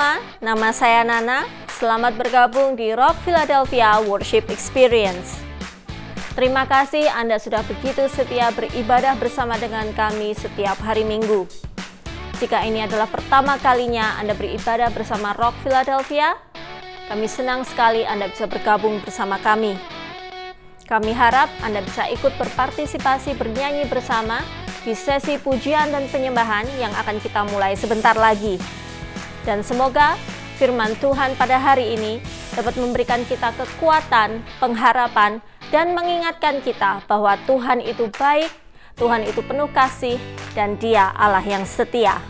semua, nama saya Nana. Selamat bergabung di Rock Philadelphia Worship Experience. Terima kasih Anda sudah begitu setia beribadah bersama dengan kami setiap hari Minggu. Jika ini adalah pertama kalinya Anda beribadah bersama Rock Philadelphia, kami senang sekali Anda bisa bergabung bersama kami. Kami harap Anda bisa ikut berpartisipasi bernyanyi bersama di sesi pujian dan penyembahan yang akan kita mulai sebentar lagi. Dan semoga firman Tuhan pada hari ini dapat memberikan kita kekuatan, pengharapan, dan mengingatkan kita bahwa Tuhan itu baik, Tuhan itu penuh kasih, dan Dia Allah yang setia.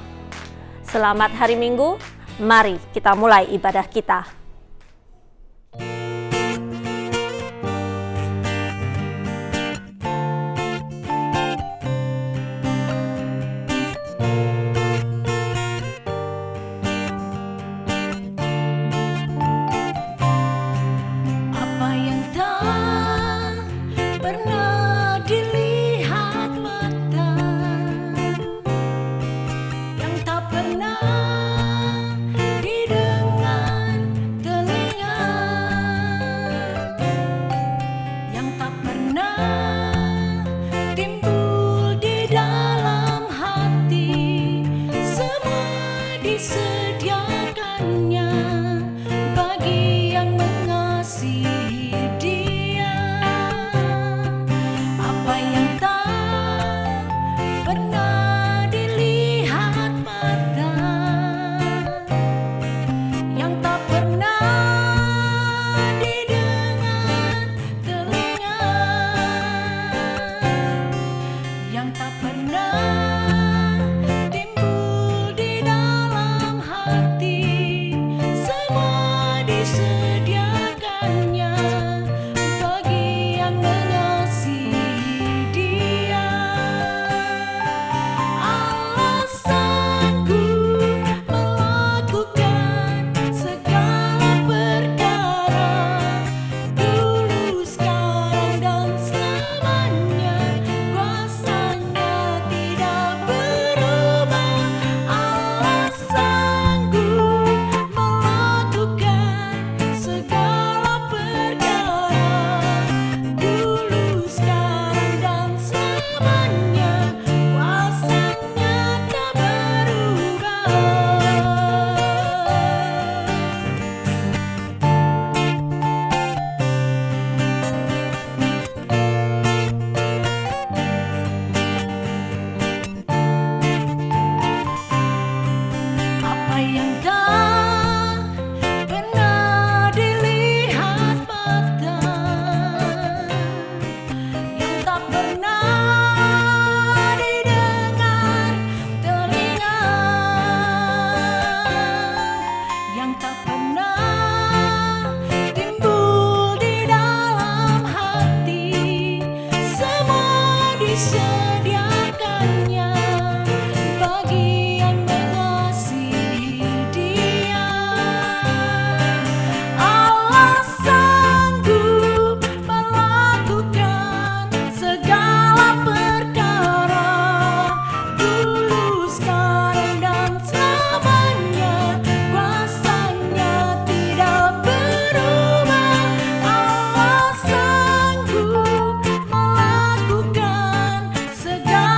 Selamat hari Minggu, mari kita mulai ibadah kita. Segala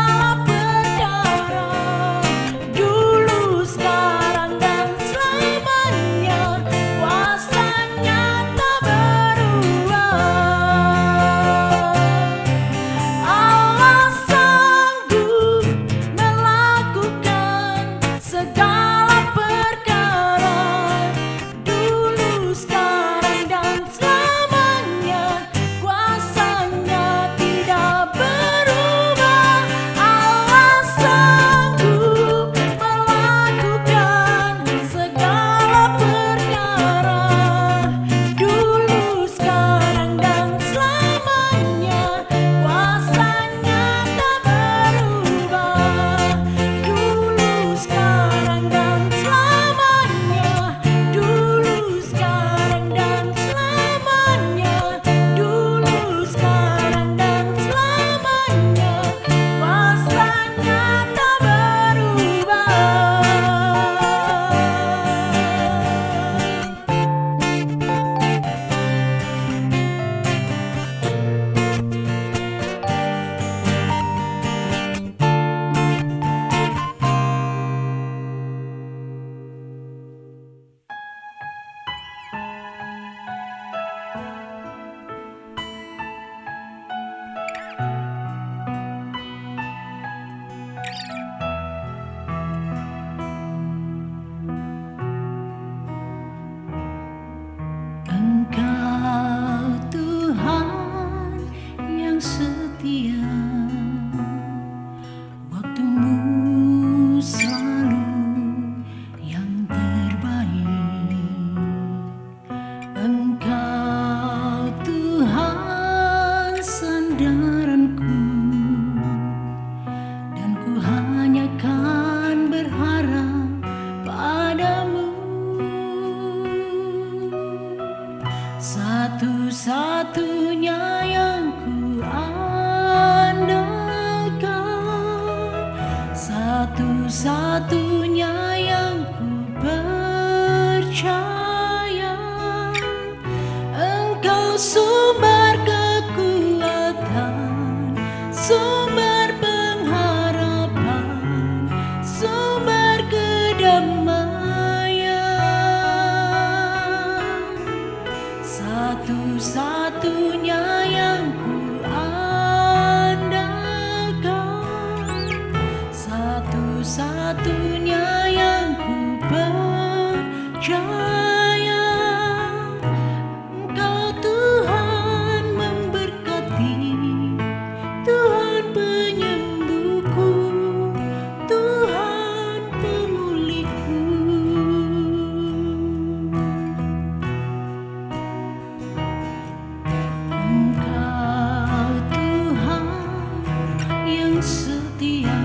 yang setia,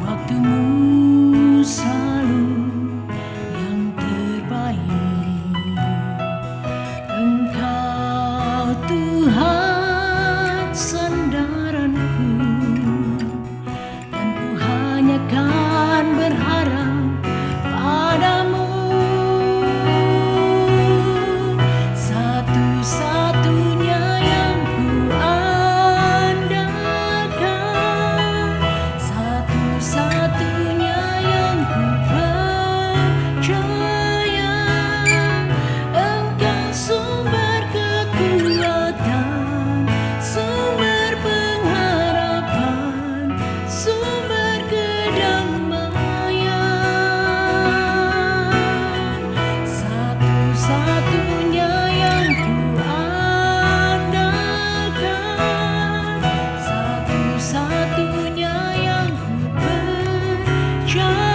waktumu selalu yang terbaik. Engkau Tuhan sandaranku, dan ku hanya kan berharap padamu. Satu-satunya yang ku andalkan, satu-satunya yang ku percaya. Engkau sumber kekuatan, sumber pengharapan, sumber kedamaian. Satu-satunya yang ku andalkan, satu-satunya yang ku percaya.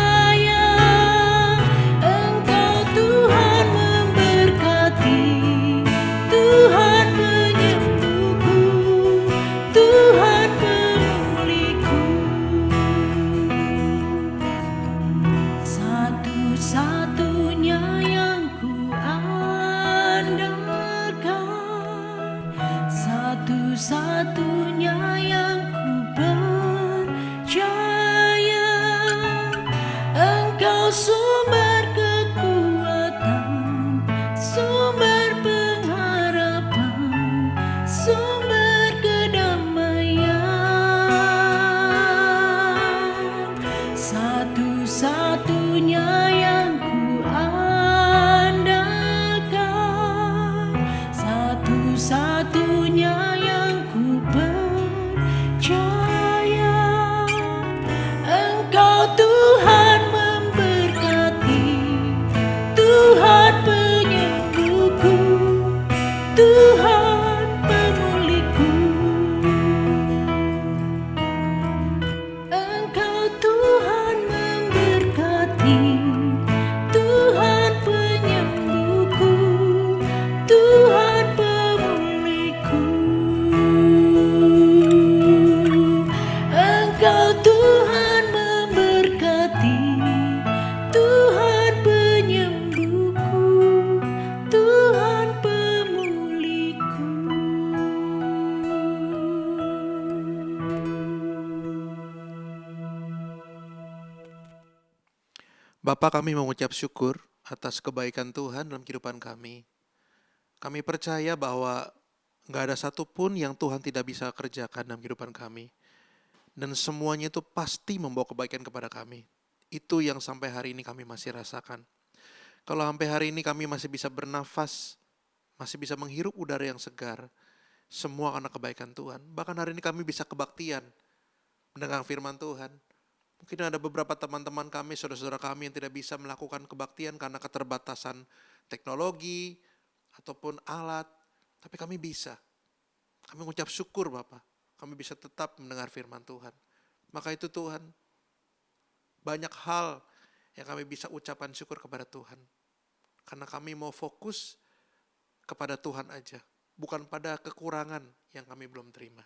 Engkau Tuhan memberkati, Tuhan penyembuhku, Tuhan pemulihku. Satu-satunya yang ku andalkan, satu-satunya yang ku percaya. Engkau sumber kekuatan, sumber pengharapan, sumber kedamaian. Satu-satunya yang ku andalkan, satu-satunya yang ku percaya. Engkau Tuhan memberkati, Tuhan penyembuhku, Tuhan pemulihku. Engkau Tuhan memberkati, Tuhan penyembuhku, Tuhan pemulihku. Engkau Tuhan memberkati, Tuhan penyembuhku, Tuhan pemulihku. Bapa, kami mengucap syukur atas kebaikan Tuhan dalam kehidupan kami. Kami percaya bahwa nggak ada satupun yang Tuhan tidak bisa kerjakan dalam kehidupan kami. Dan semuanya itu pasti membawa kebaikan kepada kami. Itu yang sampai hari ini kami masih rasakan. Kalau sampai hari ini kami masih bisa bernafas, masih bisa menghirup udara yang segar, semua karena kebaikan Tuhan. Bahkan hari ini kami bisa kebaktian, mendengar firman Tuhan. Mungkin ada beberapa teman-teman kami, saudara-saudara kami yang tidak bisa melakukan kebaktian karena keterbatasan teknologi ataupun alat. Tapi kami bisa. Kami mengucap syukur Bapak. Kami bisa tetap mendengar firman Tuhan. Maka itu Tuhan, banyak hal yang kami bisa ucapkan syukur kepada Tuhan. Karena kami mau fokus kepada Tuhan aja. Bukan pada kekurangan yang kami belum terima.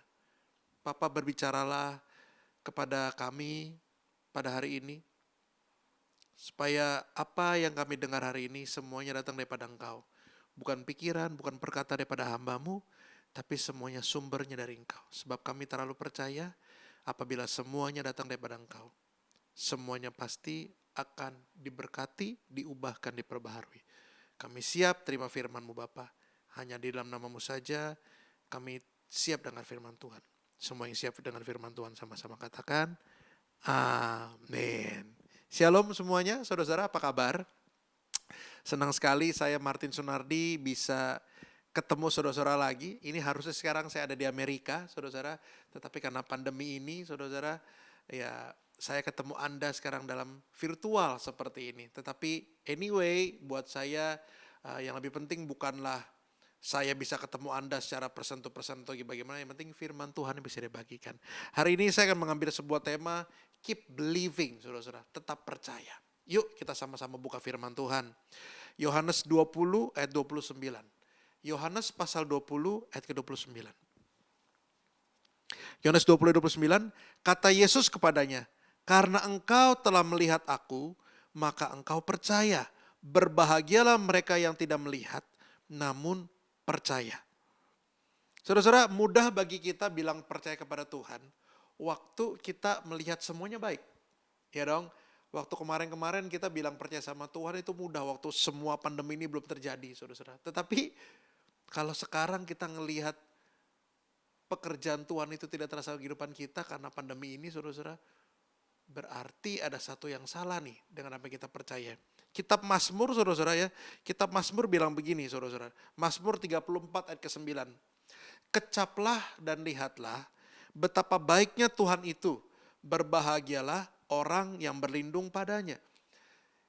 Bapak berbicaralah kepada kami pada hari ini, supaya apa yang kami dengar hari ini semuanya datang daripada Engkau. Bukan pikiran, bukan perkata daripada hamba-Mu, tapi semuanya sumbernya dari Engkau. Sebab kami terlalu percaya apabila semuanya datang daripada Engkau, semuanya pasti akan diberkati, diubahkan, diperbaharui. Kami siap terima firman-Mu Bapa. Hanya di dalam nama-Mu saja kami siap dengar firman Tuhan. Semua yang siap dengar firman Tuhan sama-sama katakan amin. Shalom semuanya, saudara-saudara, apa kabar? Senang sekali saya Martin Sunardi bisa ketemu saudara-saudara lagi. Ini harusnya sekarang saya ada di Amerika, saudara-saudara. Tetapi karena pandemi ini, saudara-saudara, ya saya ketemu Anda sekarang dalam virtual seperti ini. Tetapi anyway, buat saya yang lebih penting bukanlah saya bisa ketemu Anda secara person to person atau bagaimana. Yang penting firman Tuhan yang bisa dibagikan. Hari ini saya akan mengambil sebuah tema, keep believing, saudara-saudara. Tetap percaya. Yuk kita sama-sama buka firman Tuhan. Yohanes 20 ayat 29. Yohanes pasal 20 ayat ke-29. Yohanes 20:29, kata Yesus kepadanya, karena engkau telah melihat aku, maka engkau percaya. Berbahagialah mereka yang tidak melihat, namun percaya. Saudara-saudara, mudah bagi kita bilang percaya kepada Tuhan waktu kita melihat semuanya baik. Ya dong, waktu kemarin-kemarin kita bilang percaya sama Tuhan itu mudah waktu semua pandemi ini belum terjadi, saudara-saudara. Tetapi kalau sekarang kita ngelihat pekerjaan Tuhan itu tidak terasa di kehidupan kita karena pandemi ini, saudara-saudara, berarti ada satu yang salah nih dengan apa yang kita percaya. Kitab Mazmur, saudara-saudara ya, Kitab Mazmur bilang begini, saudara-saudara. Mazmur 34 ayat ke-9. Kecaplah dan lihatlah betapa baiknya Tuhan itu. Berbahagialah orang yang berlindung padanya.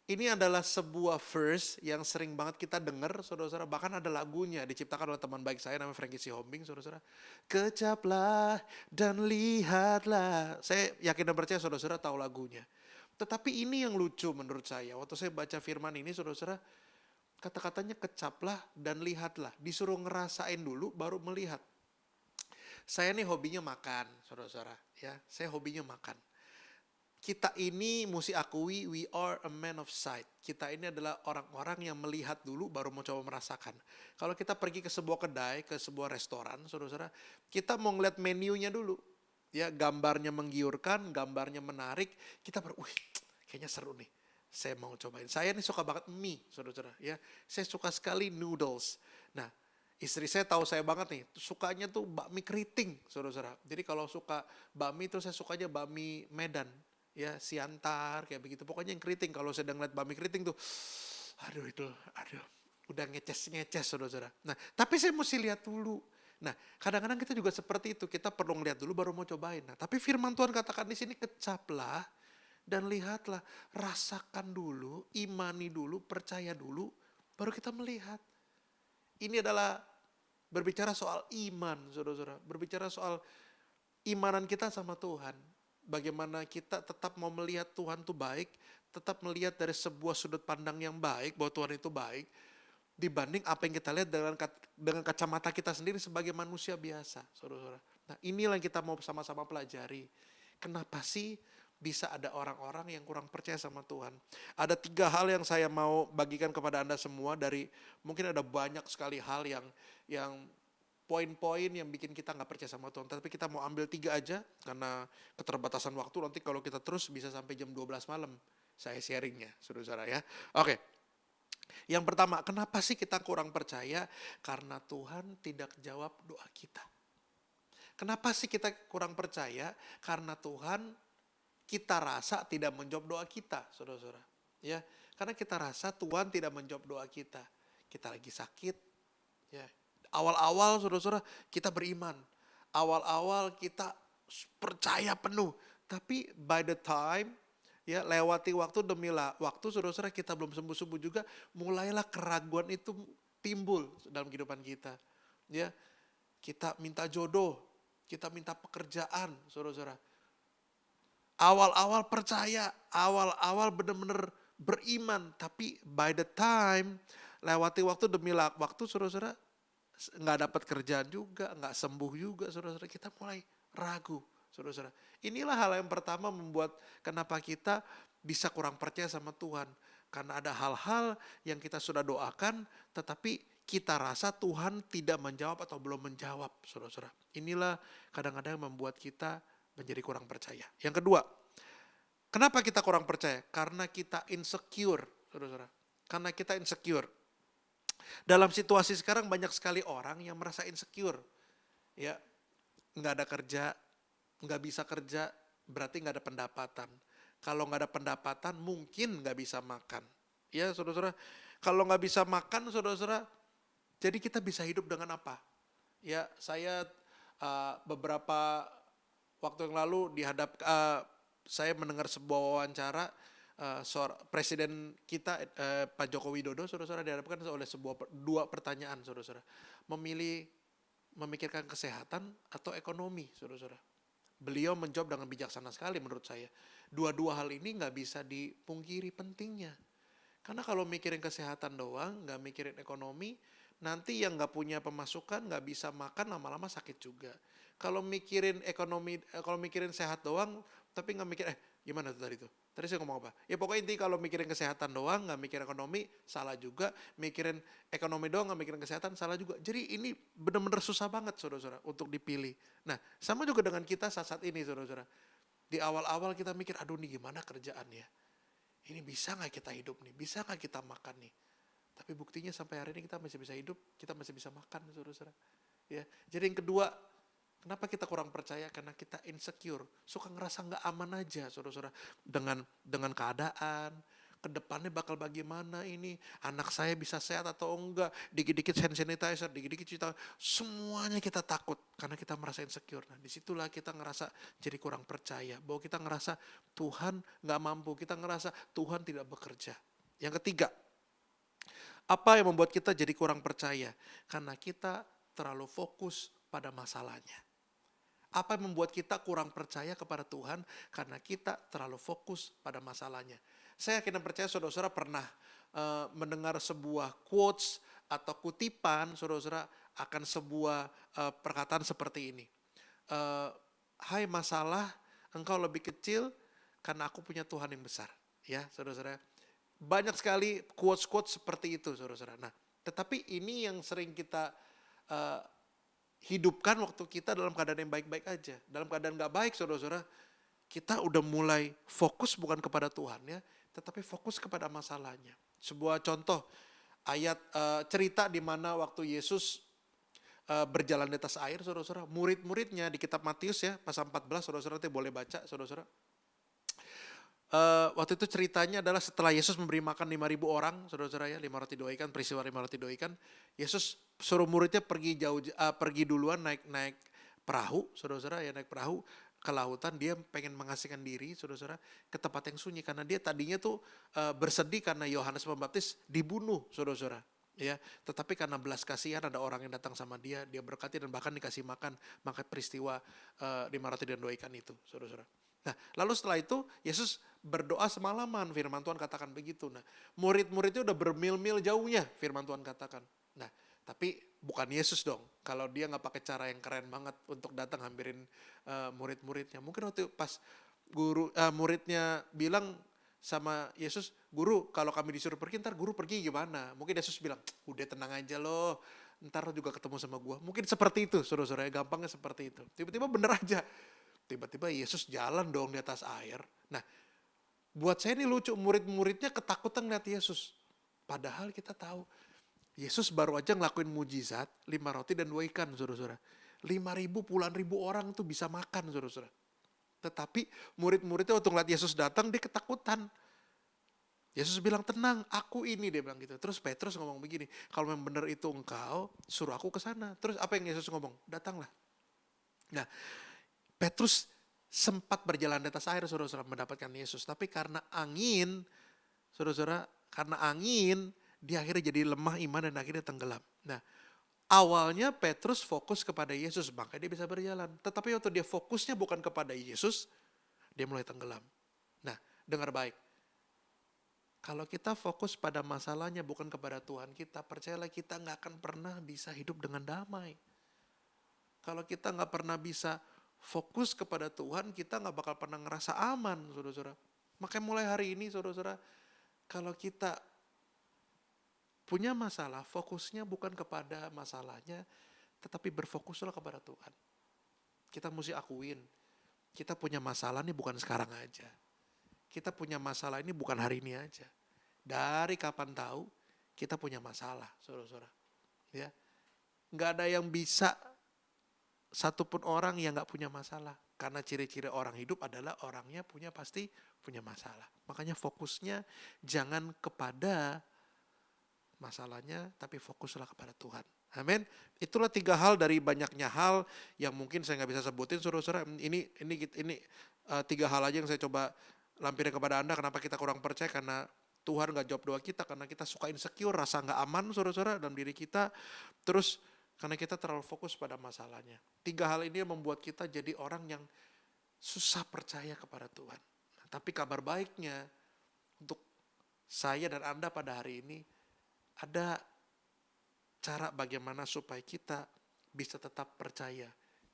Ini adalah sebuah verse yang sering banget kita dengar, saudara-saudara. Bahkan ada lagunya diciptakan oleh teman baik saya namanya Frankie Sihombing, saudara-saudara. Kecaplah dan lihatlah. Saya yakin dan percaya saudara-saudara tahu lagunya. Tetapi ini yang lucu menurut saya. Waktu saya baca firman ini, saudara-saudara, kata-katanya kecaplah dan lihatlah. Disuruh ngerasain dulu baru melihat. Saya nih hobinya makan, saudara-saudara. Ya, saya hobinya makan. Kita ini mesti akui we are a man of sight. Kita ini adalah orang-orang yang melihat dulu baru mau coba merasakan. Kalau kita pergi ke sebuah kedai, ke sebuah restoran, saudara-saudara, kita mau ngeliat menunya dulu. Ya, gambarnya menggiurkan, gambarnya menarik, kita kayaknya seru nih. Saya mau cobain. Saya nih suka banget mie, saudara-saudara. Ya, saya suka sekali noodles. Nah, istri saya tahu saya banget nih, sukanya tuh bakmi keriting, saudara-saudara. Jadi kalau suka bakmi itu saya sukanya bakmi Medan, ya Siantar kayak begitu. Pokoknya yang keriting. Kalau saya ngeliat bakmi keriting tuh, aduh udah ngeces, saudara-saudara. Nah, tapi saya mesti lihat dulu. Nah, kadang-kadang kita juga seperti itu. Kita perlu ngeliat dulu baru mau cobain. Nah, tapi firman Tuhan katakan di sini kecaplah dan lihatlah, rasakan dulu, imani dulu, percaya dulu, baru kita melihat. Ini adalah berbicara soal iman, saudara-saudara. Berbicara soal imanan kita sama Tuhan. Bagaimana kita tetap mau melihat Tuhan itu baik, tetap melihat dari sebuah sudut pandang yang baik, bahwa Tuhan itu baik, dibanding apa yang kita lihat dengan kacamata kita sendiri sebagai manusia biasa, saudara-saudara. Nah, inilah yang kita mau sama-sama pelajari. Kenapa sih bisa ada orang-orang yang kurang percaya sama Tuhan? Ada 3 hal yang saya mau bagikan kepada Anda semua dari, mungkin ada banyak sekali hal yang poin-poin yang bikin kita gak percaya sama Tuhan. Tapi kita mau ambil 3 aja, karena keterbatasan waktu nanti kalau kita terus bisa sampai jam 12 malam saya sharingnya, saudara-saudara ya. Oke. Yang pertama, kenapa sih kita kurang percaya? Karena Tuhan tidak jawab doa kita. Kenapa sih kita kurang percaya? Karena Tuhan kita rasa tidak menjawab doa kita, saudara-saudara. Ya, karena kita rasa Tuhan tidak menjawab doa kita. Kita lagi sakit, ya. Awal-awal, saudara-saudara, kita beriman. Awal-awal kita percaya penuh. Tapi by the time, ya, lewati waktu demi waktu, saudara-saudara, kita belum sembuh-sembuh juga, mulailah keraguan itu timbul dalam kehidupan kita. Ya, kita minta jodoh, kita minta pekerjaan, saudara-saudara. Awal-awal percaya, awal-awal benar-benar beriman, tapi by the time lewati waktu demi waktu, saudara-saudara, nggak dapat kerjaan juga, nggak sembuh juga, saudara-saudara, kita mulai ragu, saudara-saudara. Inilah hal yang pertama membuat kenapa kita bisa kurang percaya sama Tuhan, karena ada hal-hal yang kita sudah doakan, tetapi kita rasa Tuhan tidak menjawab atau belum menjawab, saudara-saudara. Inilah kadang-kadang membuat kita menjadi kurang percaya. Yang kedua, kenapa kita kurang percaya? Karena kita insecure, saudara-saudara. Karena kita insecure. Dalam situasi sekarang banyak sekali orang yang merasa insecure. Ya, nggak ada kerja, nggak bisa kerja, berarti nggak ada pendapatan. Kalau nggak ada pendapatan, mungkin nggak bisa makan. Ya, saudara-saudara. Kalau nggak bisa makan, saudara-saudara, jadi kita bisa hidup dengan apa? Ya, saya beberapa waktu yang lalu saya mendengar sebuah wawancara presiden kita Pak Joko Widodo, saudara-saudara, dihadapkan oleh 2 pertanyaan, saudara-saudara. Memikirkan kesehatan atau ekonomi, saudara-saudara. Beliau menjawab dengan bijaksana sekali menurut saya. Dua-dua hal ini gak bisa dipungkiri pentingnya. Karena kalau mikirin kesehatan doang, gak mikirin ekonomi, nanti yang gak punya pemasukan, gak bisa makan, lama-lama sakit juga. kalau mikirin ekonomi, kalau mikirin sehat doang, tapi nggak mikir, gimana tuh tadi tuh? Tadi saya ngomong apa? Ya pokoknya intinya kalau mikirin kesehatan doang, nggak mikir ekonomi, salah juga. Mikirin ekonomi doang, nggak mikirin kesehatan, salah juga. Jadi ini benar-benar susah banget, saudara-saudara, untuk dipilih. Nah, sama juga dengan kita saat ini, saudara-saudara. Di awal-awal kita mikir, aduh nih gimana kerjaannya? Ini bisa nggak kita hidup nih? Bisa nggak kita makan nih? Tapi buktinya sampai hari ini kita masih bisa hidup, kita masih bisa makan, saudara-saudara. Ya, jadi yang kedua, kenapa kita kurang percaya? Karena kita insecure, suka ngerasa nggak aman aja, saudara-saudara, dengan keadaan. Kedepannya bakal bagaimana ini? Anak saya bisa sehat atau enggak? Dikit-dikit hand sanitizer, dikit-dikit cuci tangan. Semuanya kita takut karena kita merasa insecure. Nah, disitulah kita ngerasa jadi kurang percaya. Bahwa kita ngerasa Tuhan nggak mampu, kita ngerasa Tuhan tidak bekerja. Yang ketiga, apa yang membuat kita jadi kurang percaya? Karena kita terlalu fokus pada masalahnya. Apa yang membuat kita kurang percaya kepada Tuhan? Karena kita terlalu fokus pada masalahnya. Saya yakin dan percaya saudara-saudara pernah mendengar sebuah quotes atau kutipan saudara-saudara akan sebuah perkataan seperti ini. Hai masalah, engkau lebih kecil karena aku punya Tuhan yang besar. Ya saudara-saudara. Banyak sekali quotes-quotes seperti itu saudara-saudara. Nah, tetapi ini yang sering kita hidupkan waktu kita dalam keadaan yang baik-baik aja. Dalam keadaan gak baik saudara-saudara, kita udah mulai fokus bukan kepada Tuhan ya, tetapi fokus kepada masalahnya. Sebuah contoh ayat cerita di mana waktu Yesus berjalan di atas air saudara-saudara, murid-muridnya di kitab Matius ya, pasal 14 saudara-saudara boleh baca saudara-saudara. Waktu itu ceritanya adalah setelah Yesus memberi makan 5.000 orang, saudara-saudara ya, 5 roti 2 ikan, peristiwa 5 roti 2 ikan. Yesus suruh muridnya pergi duluan naik perahu, saudara-saudara ya, naik perahu ke lautan. Dia pengen mengasingkan diri, saudara-saudara, ke tempat yang sunyi karena dia tadinya tuh bersedih karena Yohanes Pembaptis dibunuh, saudara-saudara. Ya, tetapi karena belas kasihan ada orang yang datang sama dia berkati dan bahkan dikasih makan, maka peristiwa 5 roti dan 2 ikan itu, saudara-saudara. Nah, lalu setelah itu Yesus berdoa semalaman, firman Tuhan katakan begitu. Nah, murid-muridnya udah bermil-mil jauhnya, firman Tuhan katakan. Nah, tapi bukan Yesus dong, kalau dia nggak pakai cara yang keren banget untuk datang hampirin murid-muridnya. Mungkin waktu pas muridnya bilang sama Yesus, guru kalau kami disuruh pergi, ntar guru pergi gimana? Mungkin Yesus bilang, udah tenang aja loh, ntar juga ketemu sama gua. Mungkin seperti itu, saudara-saudara, gampangnya seperti itu. Tiba-tiba bener aja. Tiba-tiba Yesus jalan dong di atas air. Nah, buat saya ini lucu, murid-muridnya ketakutan ngeliat Yesus. Padahal kita tahu, Yesus baru aja ngelakuin mujizat, 5 roti dan 2 ikan, saudara-saudara. 5.000 puluhan ribu orang tuh bisa makan, saudara-saudara. Tetapi murid-muridnya waktu ngeliat Yesus datang, dia ketakutan. Yesus bilang, tenang, aku ini, dia bilang gitu. Terus Petrus ngomong begini, kalau memang benar itu engkau, suruh aku ke sana. Terus apa yang Yesus ngomong? Datanglah. Nah, Petrus sempat berjalan di atas air, saudara-saudara, mendapatkan Yesus. Tapi karena angin, saudara-saudara, karena angin, dia akhirnya jadi lemah iman dan akhirnya tenggelam. Nah, awalnya Petrus fokus kepada Yesus, makanya dia bisa berjalan. Tetapi waktu dia fokusnya bukan kepada Yesus, dia mulai tenggelam. Nah, dengar baik. Kalau kita fokus pada masalahnya bukan kepada Tuhan kita, percayalah kita gak akan pernah bisa hidup dengan damai. Kalau kita gak pernah bisa fokus kepada Tuhan, kita gak bakal pernah ngerasa aman, saudara-saudara. Makanya mulai hari ini, saudara-saudara, kalau kita punya masalah, fokusnya bukan kepada masalahnya, tetapi berfokuslah kepada Tuhan. Kita mesti akuin, kita punya masalah ini bukan sekarang aja. Kita punya masalah ini bukan hari ini aja. Dari kapan tahu, kita punya masalah, saudara-saudara. Ya, gak ada yang bisa satupun orang yang gak punya masalah. Karena ciri-ciri orang hidup adalah orangnya pasti punya masalah. Makanya fokusnya jangan kepada masalahnya, tapi fokuslah kepada Tuhan. Amin. Itulah 3 hal dari banyaknya hal yang mungkin saya gak bisa sebutin, saudara-saudara. Ini 3 hal aja yang saya coba lampirin kepada Anda. Kenapa kita kurang percaya? Karena Tuhan gak jawab doa kita. Karena kita suka insecure, rasa gak aman, saudara-saudara, dalam diri kita. Terus karena kita terlalu fokus pada masalahnya. 3 hal ini yang membuat kita jadi orang yang susah percaya kepada Tuhan. Nah, tapi kabar baiknya untuk saya dan Anda pada hari ini, ada cara bagaimana supaya kita bisa tetap percaya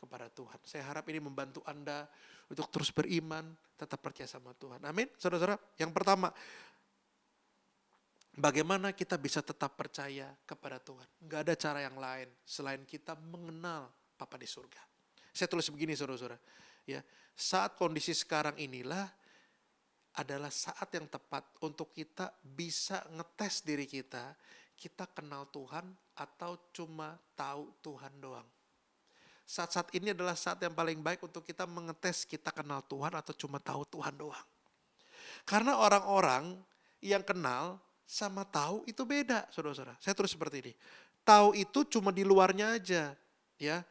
kepada Tuhan. Saya harap ini membantu Anda untuk terus beriman, tetap percaya sama Tuhan. Amin, saudara-saudara. Yang pertama, bagaimana kita bisa tetap percaya kepada Tuhan. Gak ada cara yang lain selain kita mengenal Bapa di surga. Saya tulis begini saudara-saudara. Ya, saat kondisi sekarang inilah adalah saat yang tepat untuk kita bisa ngetes diri kita. Kita kenal Tuhan atau cuma tahu Tuhan doang. Saat-saat ini adalah saat yang paling baik untuk kita mengetes kita kenal Tuhan atau cuma tahu Tuhan doang. Karena orang-orang yang kenal sama tahu itu beda, saudara-saudara. Saya tulis seperti ini. Tahu itu cuma di luarnya aja, ya.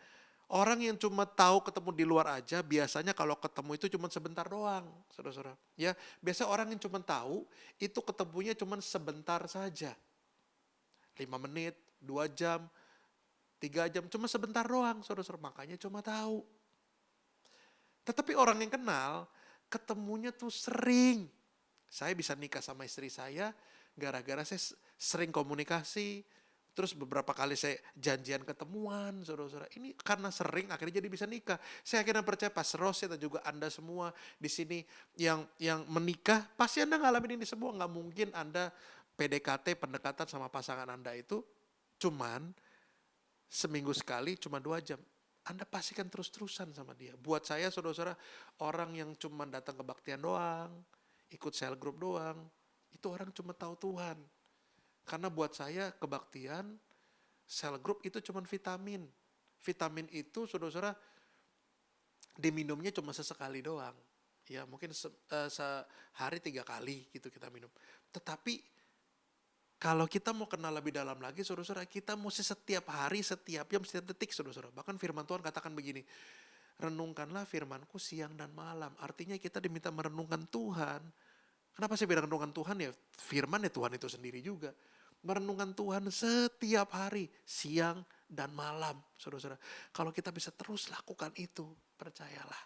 Orang yang cuma tahu ketemu di luar aja, biasanya kalau ketemu itu cuma sebentar doang, saudara-saudara. Ya, biasa orang yang cuma tahu itu ketemunya cuma sebentar saja. 5 menit, 2 jam, 3 jam, cuma sebentar doang, saudara-saudara. Makanya cuma tahu. Tetapi orang yang kenal, ketemunya tuh sering. Saya bisa nikah sama istri saya, gara-gara saya sering komunikasi. Terus beberapa kali saya janjian ketemuan, saudara-saudara. Ini karena sering, akhirnya jadi bisa nikah. Saya akhirnya percaya Pastor Rossi dan juga Anda semua di sini yang menikah, pasti Anda ngalamin ini semua. Nggak mungkin Anda PDKT, pendekatan sama pasangan Anda itu cuman seminggu sekali, cuma 2 jam. Anda pastikan terus-terusan sama dia. Buat saya, saudara-saudara, orang yang cuma datang kebaktian doang, ikut cell group doang, itu orang cuma tahu Tuhan. Karena buat saya kebaktian, cell group itu cuma vitamin. Vitamin itu, saudara-saudara, diminumnya cuma sesekali doang. Ya mungkin sehari 3 kali gitu kita minum. Tetapi kalau kita mau kenal lebih dalam lagi, saudara-saudara, kita mesti setiap hari, setiap jam, setiap detik, saudara-saudara. Bahkan firman Tuhan katakan begini, renungkanlah firmanku siang dan malam. Artinya kita diminta merenungkan Tuhan. Kenapa saya bilang renungkan Tuhan ya? Firman ya Tuhan itu sendiri juga. Merenungkan Tuhan setiap hari, siang dan malam, saudara-saudara. Kalau kita bisa terus lakukan itu, percayalah.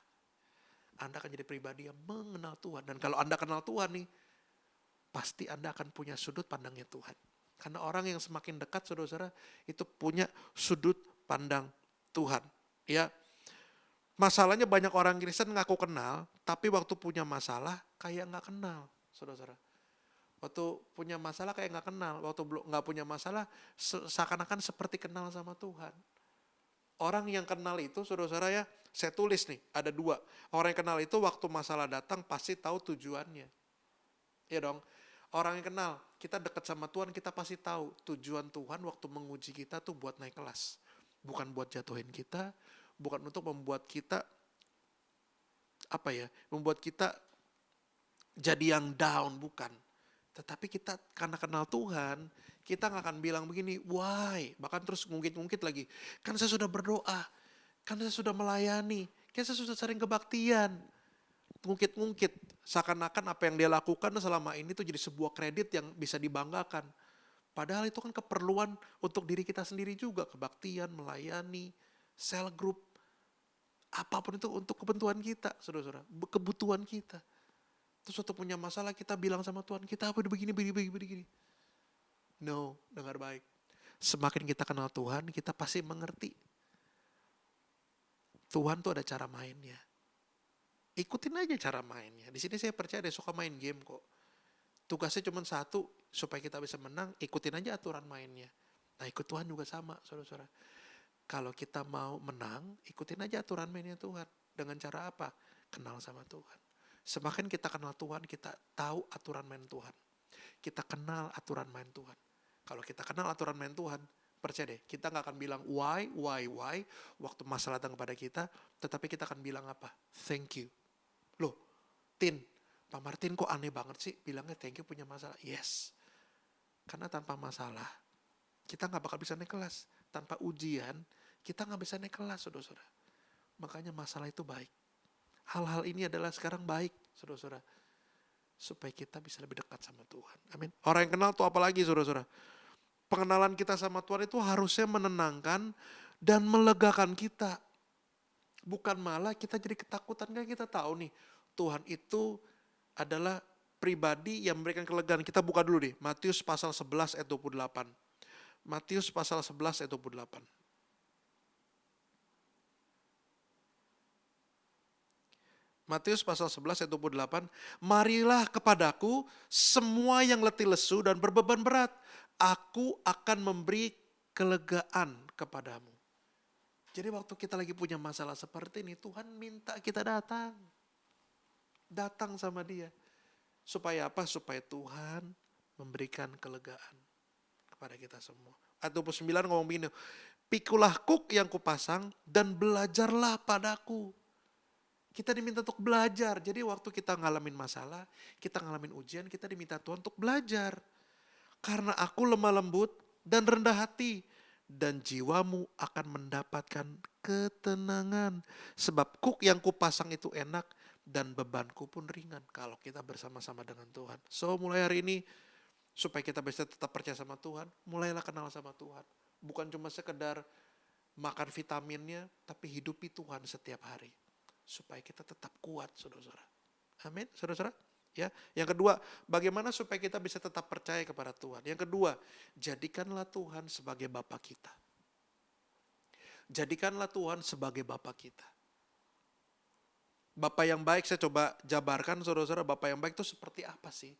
Anda akan jadi pribadi yang mengenal Tuhan. Dan kalau Anda kenal Tuhan nih, pasti Anda akan punya sudut pandangnya Tuhan. Karena orang yang semakin dekat, saudara-saudara, itu punya sudut pandang Tuhan. Ya, masalahnya banyak orang Kristen ngaku kenal, tapi waktu punya masalah kayak nggak kenal, saudara-saudara. Waktu punya masalah kayak nggak kenal, waktu nggak punya masalah seakan-akan seperti kenal sama Tuhan. Orang yang kenal itu, saudara-saudara ya, saya tulis nih, ada 2. Orang yang kenal itu waktu masalah datang pasti tahu tujuannya. Ya dong. Orang yang kenal, kita dekat sama Tuhan, kita pasti tahu tujuan Tuhan waktu menguji kita tuh buat naik kelas. Bukan buat jatuhin kita, bukan untuk membuat kita, membuat kita jadi yang down, bukan. Tetapi kita karena kenal Tuhan, kita gak akan bilang begini, why? Bahkan terus ngungkit-ngungkit lagi. Kan saya sudah berdoa, kan saya sudah melayani, kan saya sudah sering kebaktian. Ngungkit-ngungkit, seakan-akan apa yang dia lakukan selama ini tuh jadi sebuah kredit yang bisa dibanggakan. Padahal itu kan keperluan untuk diri kita sendiri juga, kebaktian, melayani, cell group, apapun itu untuk kebutuhan kita, saudara-saudara, kebutuhan kita. Terus waktu punya masalah kita bilang sama Tuhan, kita apa begini. No, dengar baik. Semakin kita kenal Tuhan, kita pasti mengerti. Tuhan tuh ada cara mainnya. Ikutin aja cara mainnya. Di sini saya percaya dia suka main game kok. Tugasnya cuma satu, supaya kita bisa menang, ikutin aja aturan mainnya. Nah ikut Tuhan juga sama, saudara-saudara. Kalau kita mau menang, ikutin aja aturan mainnya Tuhan. Dengan cara apa? Kenal sama Tuhan. Semakin kita kenal Tuhan, kita tahu aturan main Tuhan. Kita kenal aturan main Tuhan. Kalau kita kenal aturan main Tuhan, percaya deh, kita gak akan bilang why, waktu masalah datang kepada kita, tetapi kita akan bilang apa? Thank you. Loh, Tin, Pak Martin kok aneh banget sih bilangnya thank you punya masalah. Yes, karena tanpa masalah, kita gak bakal bisa naik kelas. Tanpa ujian, kita gak bisa naik kelas, saudara-saudara. Makanya masalah itu baik. Hal-hal ini adalah sekarang baik, saudara-saudara. Supaya kita bisa lebih dekat sama Tuhan. Amin. Orang yang kenal tuh apalagi, saudara-saudara. Pengenalan kita sama Tuhan itu harusnya menenangkan dan melegakan kita. Bukan malah kita jadi ketakutan. Kan kita tahu nih, Tuhan itu adalah pribadi yang memberikan kelegaan. Kita buka dulu nih, Matius pasal 11 ayat 28. Matius pasal 11 ayat 28. Matius pasal 11 ayat 28, marilah kepadaku semua yang letih lesu dan berbeban berat, aku akan memberi kelegaan kepadamu. Jadi waktu kita lagi punya masalah seperti ini, Tuhan minta kita datang. Datang sama dia. Supaya apa? Supaya Tuhan memberikan kelegaan kepada kita semua. Ayat 29 ngomong begini, pikulah kuk yang kupasang dan belajarlah padaku. Kita diminta untuk belajar. Jadi waktu kita ngalamin masalah, kita ngalamin ujian, kita diminta Tuhan untuk belajar. Karena aku lemah lembut dan rendah hati. Dan jiwamu akan mendapatkan ketenangan. Sebab kuk yang kupasang itu enak dan bebanku pun ringan. Kalau kita bersama-sama dengan Tuhan. So mulai hari ini, supaya kita bisa tetap percaya sama Tuhan, mulailah kenal sama Tuhan. Bukan cuma sekedar makan vitaminnya, tapi hidupi Tuhan setiap hari. Supaya kita tetap kuat, saudara-saudara. Amin, saudara-saudara. Ya, yang kedua, bagaimana supaya kita bisa tetap percaya kepada Tuhan. Yang kedua, jadikanlah Tuhan sebagai Bapa kita. Jadikanlah Tuhan sebagai Bapa kita. Bapa yang baik, saya coba jabarkan, saudara-saudara, Bapa yang baik itu seperti apa sih?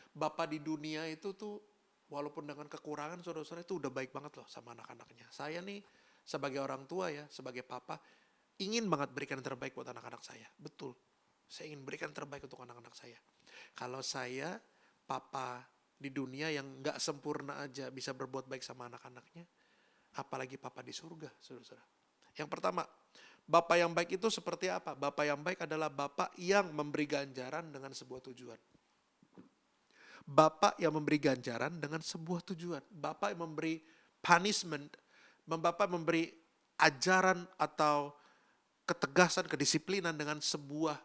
Bapa di dunia itu tuh, walaupun dengan kekurangan, saudara-saudara itu udah baik banget loh sama anak-anaknya. Saya nih, sebagai orang tua ya, sebagai papa, ingin banget berikan yang terbaik buat anak-anak saya. Betul. Saya ingin berikan yang terbaik untuk anak-anak saya. Kalau saya, papa di dunia yang gak sempurna aja bisa berbuat baik sama anak-anaknya, apalagi papa di surga, saudara-saudara. Yang pertama, Bapa yang baik itu seperti apa? Bapa yang baik adalah Bapa yang memberi ganjaran dengan sebuah tujuan. Bapa yang memberi ganjaran dengan sebuah tujuan. Bapa yang memberi punishment, Bapa memberi ajaran atau ketegasan, kedisiplinan dengan sebuah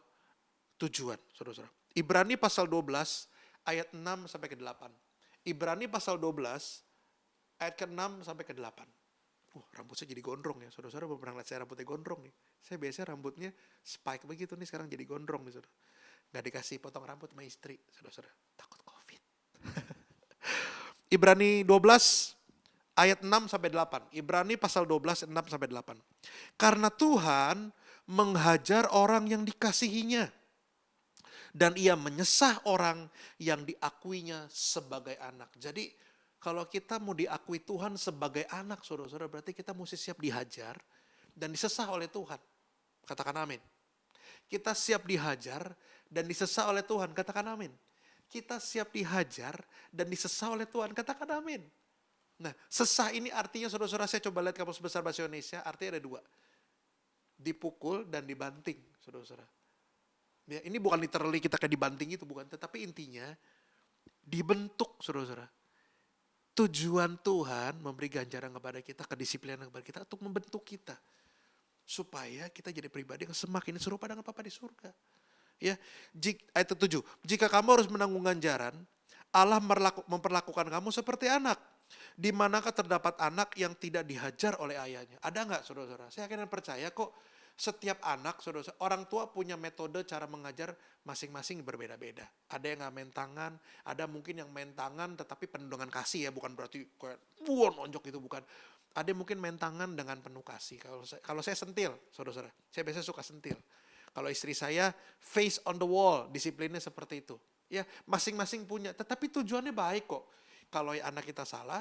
tujuan, saudara-saudara. Ibrani pasal 12 ayat 6 sampai ke 8. Ibrani pasal 12 ayat ke-6 sampai ke 8. Rambut saya jadi gondrong ya, saudara-saudara belum pernah lihat saya rambutnya gondrong nih. Saya biasanya rambutnya spike begitu nih, sekarang jadi gondrong nih, saudara. Gak dikasih potong rambut sama istri, saudara-saudara. Takut COVID. Ibrani 12 ayat 6 sampai 8. Ibrani pasal 12 6 sampai 8. Karena Tuhan menghajar orang yang dikasihinya dan ia menyesah orang yang diakuinya sebagai anak. Jadi kalau kita mau diakui Tuhan sebagai anak, saudara-saudara, berarti kita mesti siap dihajar dan disesah oleh Tuhan. Katakan amin. Kita siap dihajar dan disesah oleh Tuhan. Katakan amin. Kita siap dihajar dan disesah oleh Tuhan. Katakan amin. Nah, sesah ini artinya, saudara-saudara, saya coba lihat Kamus Besar Bahasa Indonesia, artinya ada dua. Dipukul dan dibanting, saudara-saudara. Ya, ini bukan literally kita kayak dibanting itu, bukan. Tetapi intinya, dibentuk, saudara-saudara. Tujuan Tuhan memberi ganjaran kepada kita, kedisiplinan kepada kita untuk membentuk kita. Supaya kita jadi pribadi yang semakin serupa dengan Bapa di surga. Ya, ayat 7. Jika kamu harus menanggung ganjaran, Allah memperlakukan kamu seperti anak. Di manakah terdapat anak yang tidak dihajar oleh ayahnya? Ada nggak, saudara-saudara? Saya yakin dan percaya kok setiap anak, saudara-saudara, orang tua punya metode cara mengajar masing-masing berbeda-beda. Ada yang nggak main tangan, ada mungkin yang main tangan tetapi penuh dengan kasih ya, bukan berarti kayak nonjok itu, bukan. Ada yang mungkin main tangan dengan penuh kasih. Kalau saya sentil, saudara-saudara, saya biasanya suka sentil. Kalau istri saya face on the wall, disiplinnya seperti itu. Ya, masing-masing punya, tetapi tujuannya baik kok. Kalau anak kita salah,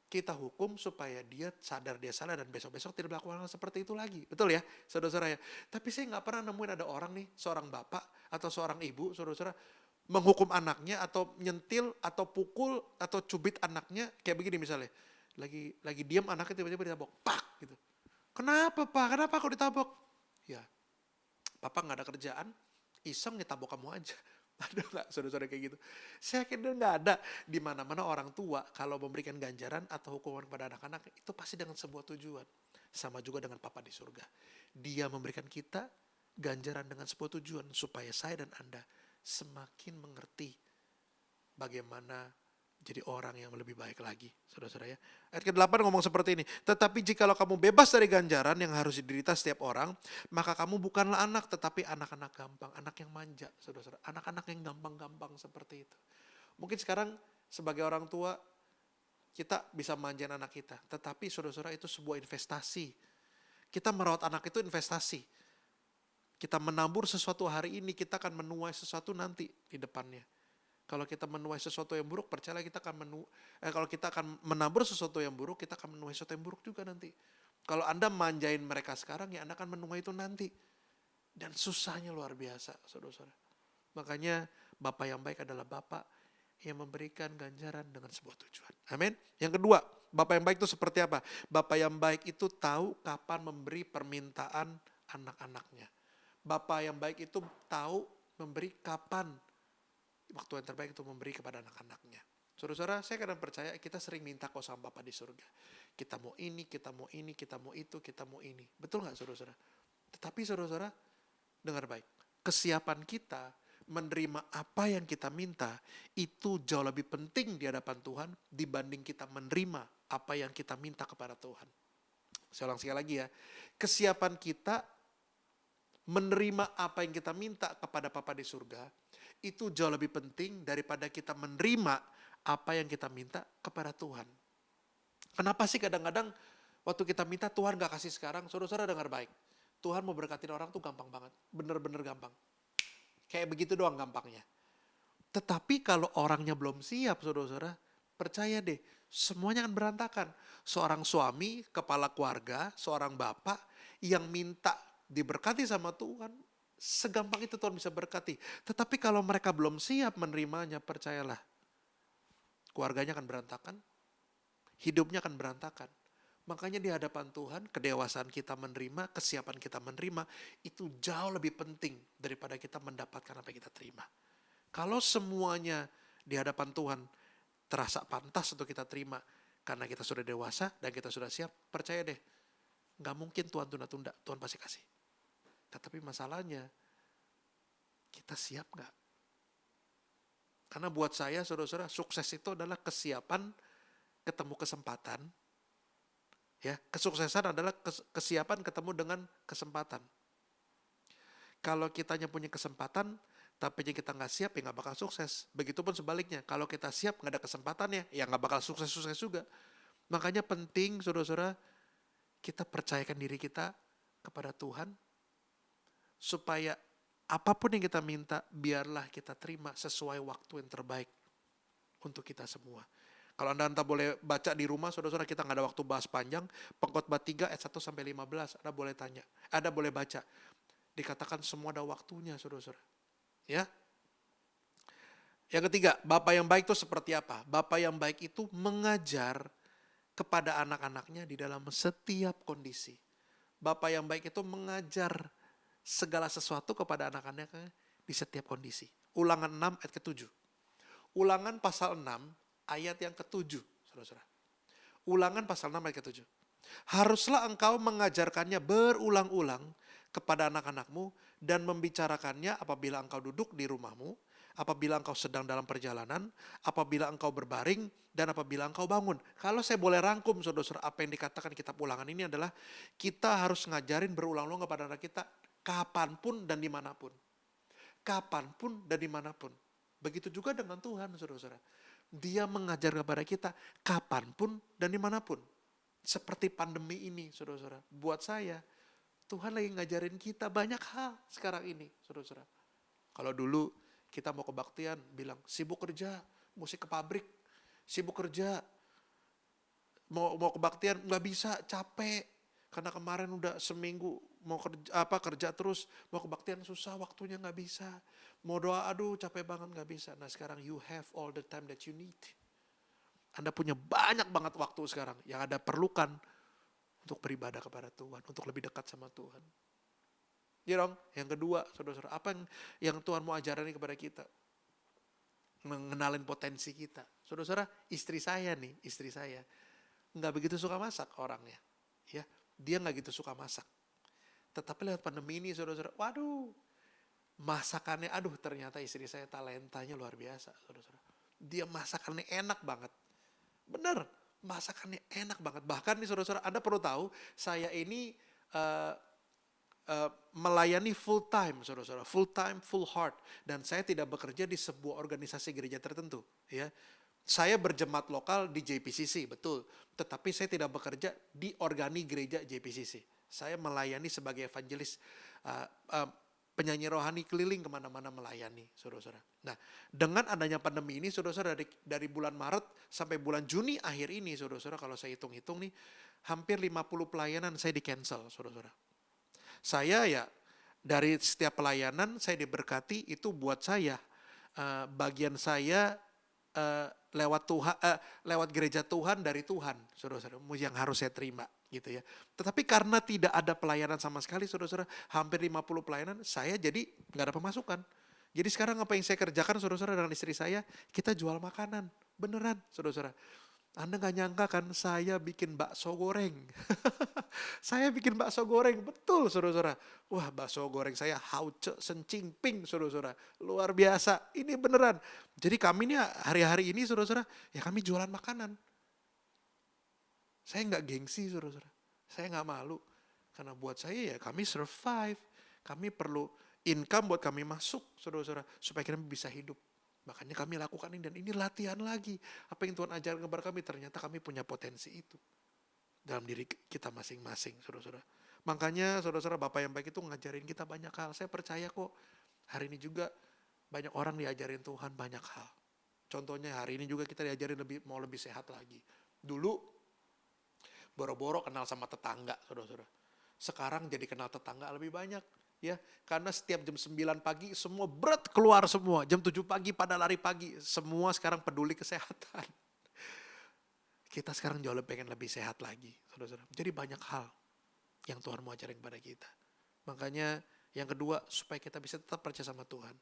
kita hukum supaya dia sadar dia salah dan besok-besok tidak melakukan hal seperti itu lagi. Betul ya, saudara-saudara ya. Tapi saya nggak pernah nemuin ada orang nih, seorang bapak atau seorang ibu, saudara-saudara, menghukum anaknya atau nyentil atau pukul atau cubit anaknya kayak begini misalnya. Lagi diam anaknya tiba-tiba ditabok, pak gitu. Kenapa pak? Kenapa kok ditabok? Ya, papa nggak ada kerjaan, iseng ngetabok kamu aja. Ada nggak saudara-saudara kayak gitu? Saya kira nggak ada. Di mana-mana orang tua kalau memberikan ganjaran atau hukuman kepada anak-anak itu pasti dengan sebuah tujuan. Sama juga dengan Papa di surga. Dia memberikan kita ganjaran dengan sebuah tujuan supaya saya dan Anda semakin mengerti bagaimana jadi orang yang lebih baik lagi, saudara-saudara ya. Ayat ke-8 ngomong seperti ini. Tetapi jikalau kamu bebas dari ganjaran yang harus diderita setiap orang, maka kamu bukanlah anak, tetapi anak-anak gampang, anak yang manja, saudara-saudara. Anak-anak yang gampang-gampang seperti itu. Mungkin sekarang sebagai orang tua, kita bisa manjain anak kita. Tetapi saudara-saudara itu sebuah investasi. Kita merawat anak itu investasi. Kita menabur sesuatu hari ini, kita akan menuai sesuatu nanti di depannya. Kalau kita menuai sesuatu yang buruk, percayalah kalau kita akan menabur sesuatu yang buruk, kita akan menuai sesuatu yang buruk juga nanti. Kalau Anda manjain mereka sekarang, ya Anda akan menuai itu nanti. Dan susahnya luar biasa, saudara-saudara. Makanya Bapa yang baik adalah Bapa yang memberikan ganjaran dengan sebuah tujuan. Amin. Yang kedua, Bapa yang baik itu seperti apa? Bapa yang baik itu tahu kapan memberi permintaan anak-anaknya. Bapa yang baik itu tahu memberi kapan waktu yang terbaik untuk memberi kepada anak-anaknya. Saudara-saudara, saya kadang percaya kita sering minta kok sama Bapa di surga. Kita mau ini, kita mau ini, kita mau itu, kita mau ini. Betul nggak saudara-saudara? Tetapi saudara-saudara, dengar baik. Kesiapan kita menerima apa yang kita minta itu jauh lebih penting di hadapan Tuhan dibanding kita menerima apa yang kita minta kepada Tuhan. Saya ulang sekali lagi ya. Kesiapan kita menerima apa yang kita minta kepada Bapa di surga itu jauh lebih penting daripada kita menerima apa yang kita minta kepada Tuhan. Kenapa sih kadang-kadang waktu kita minta Tuhan gak kasih sekarang? Saudara-saudara dengar baik. Tuhan mau berkatin orang tuh gampang banget. Bener-bener gampang. Kayak begitu doang gampangnya. Tetapi kalau orangnya belum siap saudara-saudara, percaya deh semuanya akan berantakan. Seorang suami, kepala keluarga, seorang bapak yang minta diberkati sama Tuhan, segampang itu Tuhan bisa berkati. Tetapi kalau mereka belum siap menerimanya, percayalah, keluarganya akan berantakan, hidupnya akan berantakan. Makanya di hadapan Tuhan, kedewasaan kita menerima, kesiapan kita menerima, itu jauh lebih penting daripada kita mendapatkan apa yang kita terima. Kalau semuanya di hadapan Tuhan terasa pantas untuk kita terima, karena kita sudah dewasa dan kita sudah siap, percaya deh, gak mungkin Tuhan tunda-tunda, Tuhan pasti kasih. Tetapi masalahnya, kita siap gak? Karena buat saya, saudara-saudara, sukses itu adalah kesiapan ketemu kesempatan. Ya, kesuksesan adalah kesiapan ketemu dengan kesempatan. Kalau kitanya punya kesempatan, tapi kita nggak siap, ya nggak bakal sukses. Begitupun sebaliknya, kalau kita siap nggak ada kesempatannya, ya nggak bakal sukses-sukses juga. Makanya penting, saudara-saudara, kita percayakan diri kita kepada Tuhan, supaya apapun yang kita minta, biarlah kita terima sesuai waktu yang terbaik untuk kita semua. Kalau Anda boleh baca di rumah, saudara-saudara, kita nggak ada waktu bahas panjang. Pengkhotbah 3 ayat 1 sampai 15, Anda boleh tanya, Anda boleh baca. Dikatakan semua ada waktunya, saudara-saudara. Ya. Yang ketiga, Bapa yang baik itu seperti apa? Bapa yang baik itu mengajar kepada anak-anaknya di dalam setiap kondisi. Bapa yang baik itu mengajar segala sesuatu kepada anak-anaknya di setiap kondisi. Ulangan 6 ayat ke-7. Ulangan pasal 6 ayat yang ke-7, saudara-saudara. Ulangan pasal 6 ayat ke-7. Haruslah engkau mengajarkannya berulang-ulang kepada anak-anakmu dan membicarakannya apabila engkau duduk di rumahmu, apabila engkau sedang dalam perjalanan, apabila engkau berbaring, dan apabila engkau bangun. Kalau saya boleh rangkum, saudara-saudara, apa yang dikatakan kitab Ulangan ini adalah kita harus ngajarin berulang-ulang kepada anak kita kapanpun dan dimanapun. Kapanpun dan dimanapun. Begitu juga dengan Tuhan, saudara-saudara. Dia mengajar kepada kita kapanpun dan dimanapun. Seperti pandemi ini, saudara-saudara. Buat saya, Tuhan lagi ngajarin kita banyak hal sekarang ini, saudara-saudara. Kalau dulu kita mau kebaktian, bilang sibuk kerja, mesti ke pabrik. Sibuk kerja, mau kebaktian, nggak bisa, capek. Karena kemarin udah seminggu mau kerja terus, mau kebaktian susah, waktunya nggak bisa. Mau doa, aduh capek banget nggak bisa. Nah sekarang you have all the time that you need. Anda punya banyak banget waktu sekarang yang Anda perlukan untuk beribadah kepada Tuhan, untuk lebih dekat sama Tuhan. Ya dong, yang kedua, saudara-saudara, apa yang Tuhan mau ajarin kepada kita? Mengenalin potensi kita. Saudara-saudara, istri saya nggak begitu suka masak orangnya. Ya, dia nggak gitu suka masak. Tetapi lewat pandemi ini, saudara-saudara, waduh, masakannya, ternyata istri saya talentanya luar biasa, saudara-saudara. Dia masakannya enak banget. Bener, masakannya enak banget. Bahkan nih saudara-saudara, Anda perlu tahu, saya ini melayani full time, saudara-saudara. Full time, full heart. Dan saya tidak bekerja di sebuah organisasi gereja tertentu. Ya. Saya berjemaat lokal di JPCC, betul. Tetapi saya tidak bekerja di organi gereja JPCC. Saya melayani sebagai evangelis penyanyi rohani keliling kemana-mana melayani, saudara-saudara. Nah, dengan adanya pandemi ini, saudara-saudara, dari bulan Maret sampai bulan Juni akhir ini, saudara-saudara, kalau saya hitung-hitung nih, hampir 50 pelayanan saya di-cancel, saudara-saudara. Saya ya, dari setiap pelayanan saya diberkati, itu buat saya, bagian saya lewat Tuhan, lewat gereja Tuhan dari Tuhan, saudara-saudara, yang harus saya terima gitu ya. Tetapi karena tidak ada pelayanan sama sekali, saudara-saudara, hampir 50 pelayanan, saya jadi nggak ada pemasukan. Jadi sekarang apa yang saya kerjakan, saudara-saudara, dengan istri saya, kita jual makanan, beneran, saudara-saudara. Anda nggak nyangka kan, saya bikin bakso goreng. Saya bikin bakso goreng, betul saudara-saudara. Wah, bakso goreng saya hauce sencingping, saudara-saudara. Luar biasa, ini beneran. Jadi kami ini hari-hari ini, saudara-saudara, ya kami jualan makanan. Saya nggak gengsi, saudara-saudara. Saya nggak malu. Karena buat saya ya kami survive. Kami perlu income buat kami masuk, saudara-saudara. Supaya kami bisa hidup. Makanya kami lakukan ini, dan ini latihan lagi. Apa yang Tuhan ajarkan kepada kami, ternyata kami punya potensi itu dalam diri kita masing-masing, saudara-saudara. Makanya saudara-saudara, Bapak yang baik itu ngajarin kita banyak hal. Saya percaya kok hari ini juga banyak orang diajarin Tuhan banyak hal. Contohnya hari ini juga kita diajarin mau lebih sehat lagi. Dulu boro-boro kenal sama tetangga, saudara-saudara. Sekarang jadi kenal tetangga lebih banyak. Ya, karena setiap jam 9 pagi semua berat keluar semua. Jam 7 pagi pada lari pagi. Semua sekarang peduli kesehatan. Kita sekarang jauh pengen lebih sehat lagi, saudara-saudara. Jadi banyak hal yang Tuhan mau ajarin kepada kita. Makanya yang kedua, supaya kita bisa tetap percaya sama Tuhan,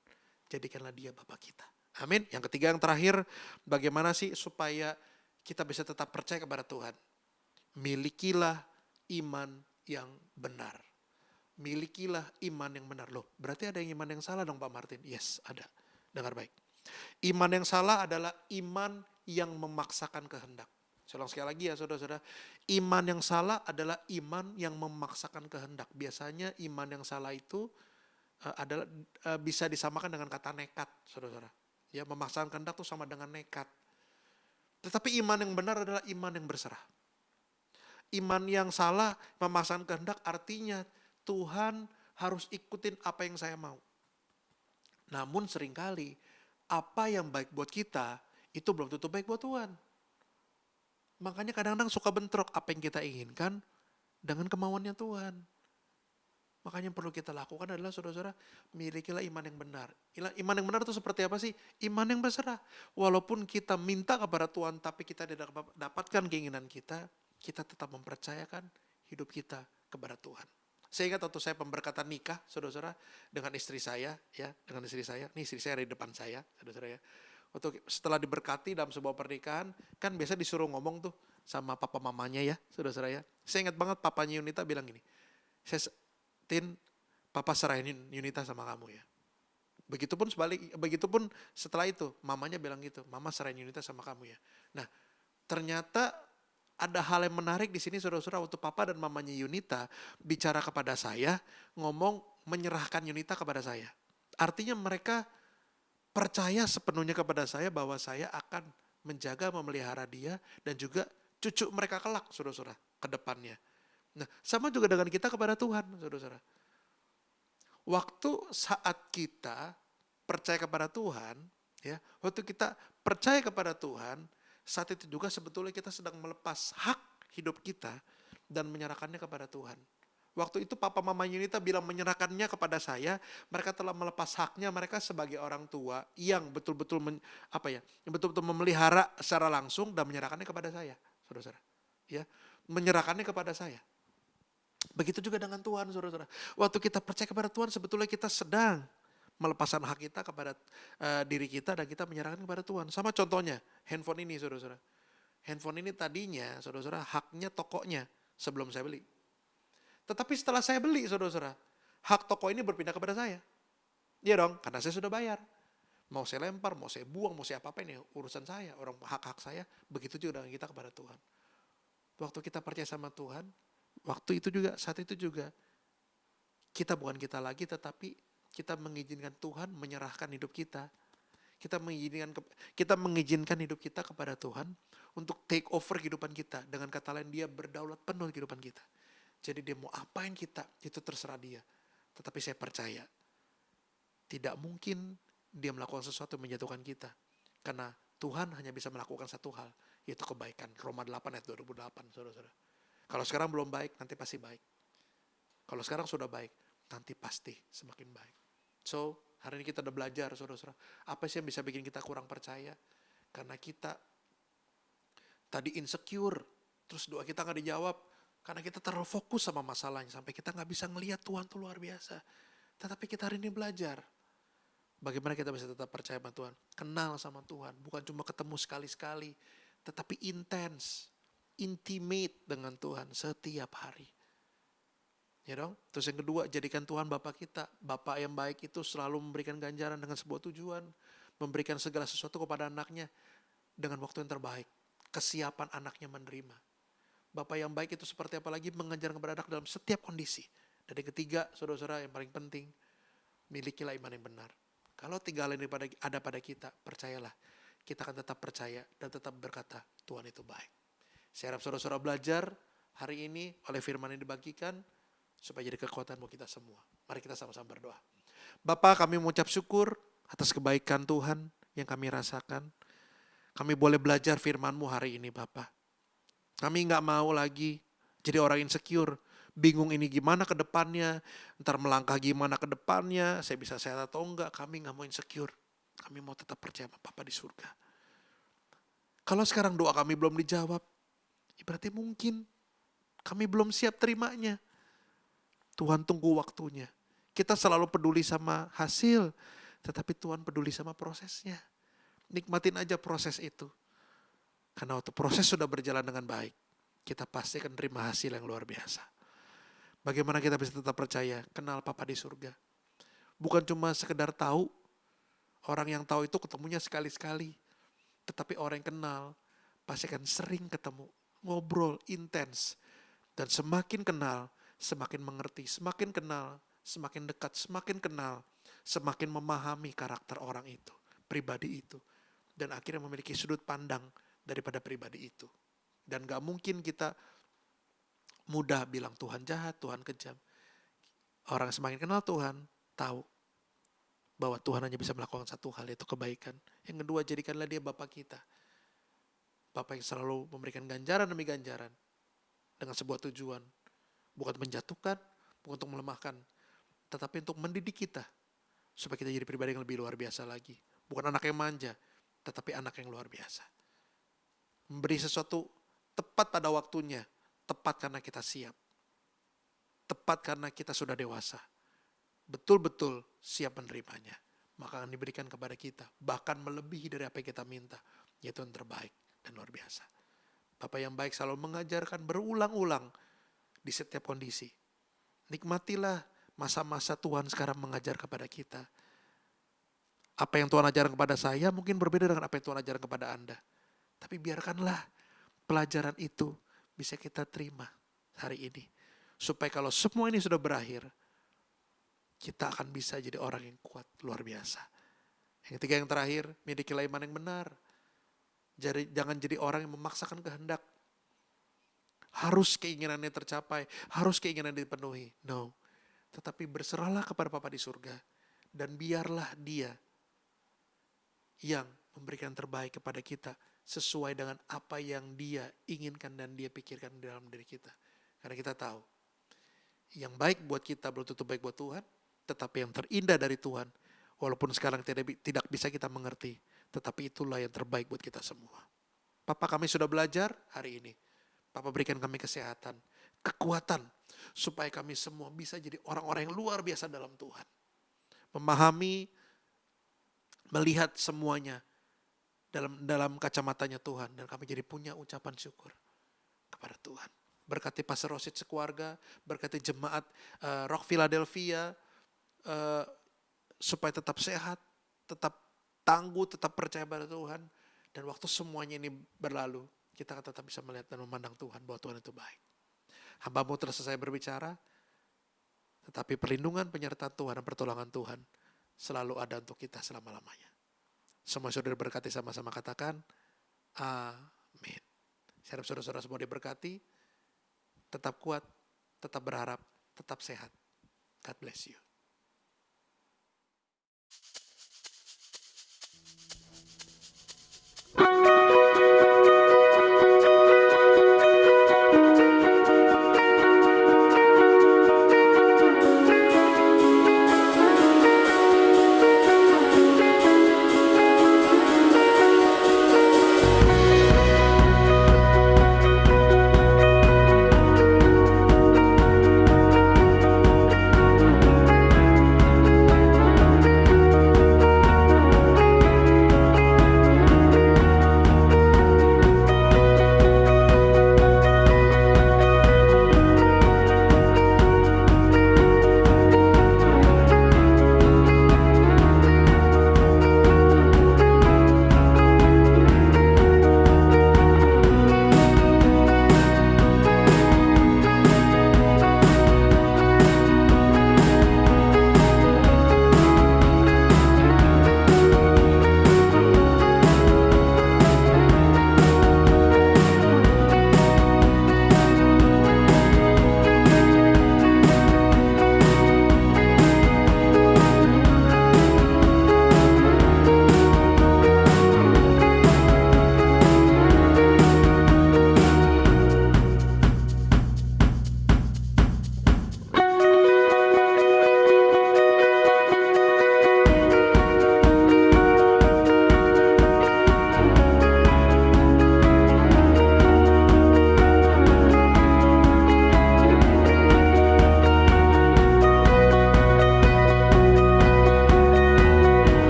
jadikanlah Dia Bapa kita. Amin. Yang ketiga, yang terakhir, bagaimana sih supaya kita bisa tetap percaya kepada Tuhan? Milikilah iman yang benar. Milikilah iman yang benar. Loh, berarti ada yang iman yang salah dong Pak Martin? Yes, ada. Dengar baik. Iman yang salah adalah iman yang memaksakan kehendak. Saya ulang sekali lagi ya saudara-saudara. Iman yang salah adalah iman yang memaksakan kehendak. Biasanya iman yang salah itu adalah bisa disamakan dengan kata nekat, saudara-saudara. Ya, memaksakan kehendak itu sama dengan nekat. Tetapi iman yang benar adalah iman yang berserah. Iman yang salah, memaksakan kehendak, artinya Tuhan harus ikutin apa yang saya mau. Namun seringkali apa yang baik buat kita itu belum tentu baik buat Tuhan. Makanya kadang-kadang suka bentrok apa yang kita inginkan dengan kemauannya Tuhan. Makanya yang perlu kita lakukan adalah saudara-saudara, milikilah iman yang benar. Iman yang benar itu seperti apa sih? Iman yang berserah. Walaupun kita minta kepada Tuhan tapi kita tidak dapatkan keinginan kita tetap mempercayakan hidup kita kepada Tuhan. Saya ingat waktu saya pemberkatan nikah, saudara-saudara, dengan istri saya, ya, dengan istri saya. Ini istri saya ada di depan saya, saudara-saudara ya. Waktu setelah diberkati dalam sebuah pernikahan, kan biasa disuruh ngomong tuh sama papa mamanya ya, saudara-saudara ya. Saya ingat banget papanya Yunita bilang gini, Tin, papa serahin Yunita sama kamu ya. Begitupun setelah itu, mamanya bilang gitu, mama serahin Yunita sama kamu ya. Nah, ternyata ada hal yang menarik di sini saudara-saudara, waktu papa dan mamanya Yunita bicara kepada saya, ngomong menyerahkan Yunita kepada saya. Artinya mereka percaya sepenuhnya kepada saya bahwa saya akan menjaga, memelihara dia dan juga cucu mereka kelak saudara-saudara ke depannya. Nah, sama juga dengan kita kepada Tuhan saudara-saudara. Waktu saat kita percaya kepada Tuhan, ya, waktu kita percaya kepada Tuhan, saat itu juga sebetulnya kita sedang melepas hak hidup kita dan menyerahkannya kepada Tuhan. Waktu itu papa mama Yunita bilang menyerahkannya kepada saya, mereka telah melepas haknya mereka sebagai orang tua yang betul-betul memelihara secara langsung dan menyerahkannya kepada saya, saudara-saudara. Ya, menyerahkannya kepada saya. Begitu juga dengan Tuhan, saudara-saudara. Waktu kita percaya kepada Tuhan, sebetulnya kita sedang melepaskan hak kita kepada diri kita dan kita menyerahkan kepada Tuhan. Sama contohnya, handphone ini saudara-saudara. Handphone ini tadinya saudara-saudara haknya tokonya sebelum saya beli. Tetapi setelah saya beli saudara-saudara, hak toko ini berpindah kepada saya. Iya dong, karena saya sudah bayar. Mau saya lempar, mau saya buang, mau saya apa-apain ya urusan saya, orang hak-hak saya. Begitu juga dengan kita kepada Tuhan. Waktu kita percaya sama Tuhan, saat itu juga, kita bukan kita lagi tetapi kita mengizinkan Tuhan menyerahkan hidup kita. Kita mengizinkan hidup kita kepada Tuhan untuk take over kehidupan kita. Dengan kata lain, Dia berdaulat penuh kehidupan kita. Jadi Dia mau apain kita, itu terserah Dia. Tetapi saya percaya, Tidak mungkin dia melakukan sesuatu yang menjatuhkan kita. Karena Tuhan hanya bisa melakukan satu hal, yaitu kebaikan. Roma 8 ayat 28, saudara-saudara. Kalau sekarang belum baik, nanti pasti baik. Kalau sekarang sudah baik, nanti pasti semakin baik. So, hari ini kita udah belajar, saudara-saudara. Apa sih yang bisa bikin kita kurang percaya? Karena kita tadi insecure, terus doa kita gak dijawab. Karena kita terlalu fokus sama masalahnya, sampai kita gak bisa ngelihat Tuhan tuh luar biasa. Tetapi kita hari ini belajar. Bagaimana kita bisa tetap percaya sama Tuhan? Kenal sama Tuhan, bukan cuma ketemu sekali-sekali, tetapi intens, intimate dengan Tuhan setiap hari. Ya dong? Terus yang kedua, jadikan Tuhan Bapa kita. Bapa yang baik itu selalu memberikan ganjaran dengan sebuah tujuan, memberikan segala sesuatu kepada anaknya dengan waktu yang terbaik. Kesiapan anaknya menerima. Bapa yang baik itu seperti apa lagi? Mengajar kepada anak dalam setiap kondisi. Dan yang ketiga, saudara-saudara, yang paling penting, milikilah iman yang benar. Kalau tiga hal ini ada pada kita, percayalah, kita akan tetap percaya dan tetap berkata, Tuhan itu baik. Saya harap saudara-saudara belajar hari ini oleh firman yang dibagikan, supaya jadi kekuatan buat kita semua. Mari kita sama-sama berdoa. Bapa, kami mengucap syukur atas kebaikan Tuhan yang kami rasakan. Kami boleh belajar firman-Mu hari ini, Bapa. Kami gak mau lagi jadi orang insecure. Bingung ini gimana ke depannya, ntar melangkah gimana ke depannya, saya bisa sehat atau enggak. Kami gak mau insecure. Kami mau tetap percaya sama Bapa di surga. Kalau sekarang doa kami belum dijawab, berarti mungkin kami belum siap terimanya. Tuhan tunggu waktunya. Kita selalu peduli sama hasil, tetapi Tuhan peduli sama prosesnya. Nikmatin aja proses itu. Karena waktu proses sudah berjalan dengan baik, kita pasti akan terima hasil yang luar biasa. Bagaimana kita bisa tetap percaya, kenal Papa di surga. Bukan cuma sekedar tahu, orang yang tahu itu ketemunya sekali-sekali. Tetapi orang yang kenal, pasti akan sering ketemu, ngobrol, intens. Dan semakin kenal, semakin mengerti, semakin kenal, semakin dekat, semakin kenal, semakin memahami karakter orang itu, pribadi itu. Dan akhirnya memiliki sudut pandang daripada pribadi itu. Dan gak mungkin kita mudah bilang Tuhan jahat, Tuhan kejam. Orang semakin kenal Tuhan, tahu bahwa Tuhan hanya bisa melakukan satu hal, yaitu kebaikan. Yang kedua, jadikanlah dia Bapa kita. Bapa yang selalu memberikan ganjaran demi ganjaran dengan sebuah tujuan. Bukan menjatuhkan, bukan untuk melemahkan, tetapi untuk mendidik kita supaya kita jadi pribadi yang lebih luar biasa lagi. Bukan anak yang manja, tetapi anak yang luar biasa. Memberi sesuatu tepat pada waktunya, tepat karena kita siap. Tepat karena kita sudah dewasa. Betul-betul siap menerimanya. Maka akan diberikan kepada kita, bahkan melebihi dari apa yang kita minta, yaitu yang terbaik dan luar biasa. Bapa yang baik selalu mengajarkan berulang-ulang di setiap kondisi. Nikmatilah masa-masa Tuhan sekarang mengajar kepada kita. Apa yang Tuhan ajarkan kepada saya mungkin berbeda dengan apa yang Tuhan ajarkan kepada Anda. Tapi biarkanlah pelajaran itu bisa kita terima hari ini. Supaya kalau semua ini sudah berakhir, kita akan bisa jadi orang yang kuat, luar biasa. Yang ketiga, yang terakhir, milikilah iman yang benar. Jangan jadi orang yang memaksakan kehendak. Harus keinginannya tercapai, harus keinginannya dipenuhi. No. Tetapi berserahlah kepada Bapa di surga. Dan biarlah Dia yang memberikan terbaik kepada kita sesuai dengan apa yang Dia inginkan dan Dia pikirkan di dalam diri kita. Karena kita tahu, yang baik buat kita belum tentu baik buat Tuhan, tetapi yang terindah dari Tuhan, walaupun sekarang tidak bisa kita mengerti, tetapi itulah yang terbaik buat kita semua. Papa, kami sudah belajar hari ini. Papa berikan kami kesehatan, kekuatan, supaya kami semua bisa jadi orang-orang yang luar biasa dalam Tuhan. Memahami, melihat semuanya dalam kacamatanya Tuhan, dan kami jadi punya ucapan syukur kepada Tuhan. Berkati Pastor Rosid sekeluarga, berkati jemaat Rock Philadelphia, supaya tetap sehat, tetap tangguh, tetap percaya pada Tuhan. Dan waktu semuanya ini berlalu, kita akan tetap bisa melihat dan memandang Tuhan bahwa Tuhan itu baik. Hamba-Mu telah selesai berbicara, tetapi perlindungan, penyertaan Tuhan dan pertolongan Tuhan selalu ada untuk kita selama-lamanya. Semua saudara berkati sama-sama katakan, amin. Saya harap saudara-saudara semua diberkati, tetap kuat, tetap berharap, tetap sehat. God bless you.